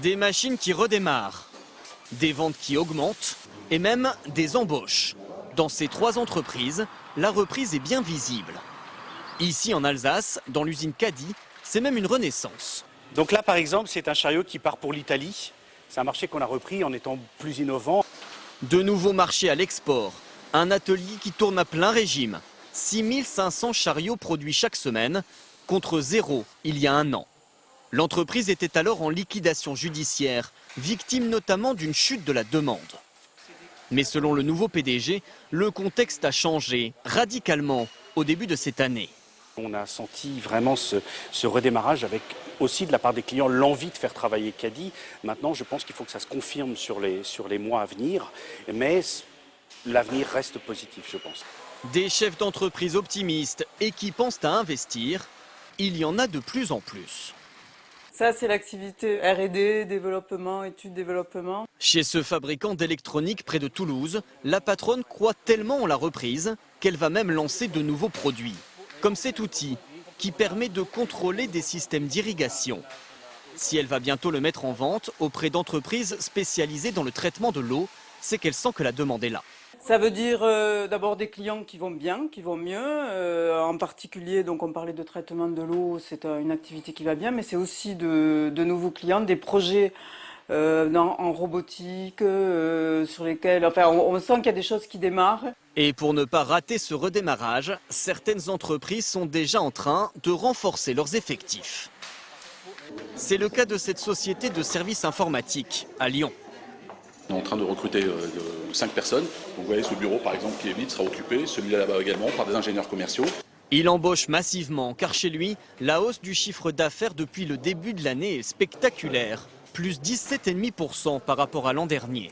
Des machines qui redémarrent, des ventes qui augmentent et même des embauches. Dans ces 3 entreprises, la reprise est bien visible. Ici en Alsace, dans l'usine Caddy, c'est même une renaissance. Donc là par exemple, c'est un chariot qui part pour l'Italie. C'est un marché qu'on a repris en étant plus innovant. De nouveaux marchés à l'export, un atelier qui tourne à plein régime. 6500 chariots produits chaque semaine, contre 0 il y a 1 an. L'entreprise était alors en liquidation judiciaire, victime notamment d'une chute de la demande. Mais selon le nouveau PDG, le contexte a changé radicalement au début de cette année. On a senti vraiment ce redémarrage avec aussi de la part des clients l'envie de faire travailler Caddy. Maintenant, je pense qu'il faut que ça se confirme sur les mois à venir, mais l'avenir reste positif, je pense. Des chefs d'entreprise optimistes et qui pensent à investir, il y en a de plus en plus. Ça, c'est l'activité R&D, développement, études-développement. Chez ce fabricant d'électronique près de Toulouse, la patronne croit tellement en la reprise qu'elle va même lancer de nouveaux produits. Comme cet outil qui permet de contrôler des systèmes d'irrigation. Si elle va bientôt le mettre en vente auprès d'entreprises spécialisées dans le traitement de l'eau, c'est qu'elle sent que la demande est là. Ça veut dire d'abord des clients qui vont bien, qui vont mieux. En particulier, donc on parlait de traitement de l'eau, c'est une activité qui va bien, mais c'est aussi de nouveaux clients, des projets en robotique, sur lesquels, enfin, on sent qu'il y a des choses qui démarrent. Et pour ne pas rater ce redémarrage, certaines entreprises sont déjà en train de renforcer leurs effectifs. C'est le cas de cette société de services informatiques à Lyon. On est en train de recruter 5 personnes. Donc vous voyez ce bureau par exemple qui est vide sera occupé, celui-là là-bas également par des ingénieurs commerciaux. Il embauche massivement car chez lui, la hausse du chiffre d'affaires depuis le début de l'année est spectaculaire. Plus 17,5% par rapport à l'an dernier.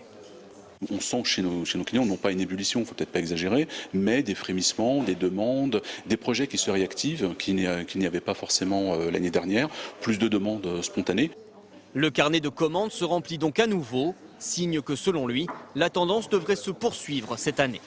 On sent que chez nos clients, non pas une ébullition, il ne faut peut-être pas exagérer, mais des frémissements, des demandes, des projets qui se réactivent, qu'il n'y avait pas forcément l'année dernière, plus de demandes spontanées. Le carnet de commandes se remplit donc à nouveau, signe que selon lui, la tendance devrait se poursuivre cette année.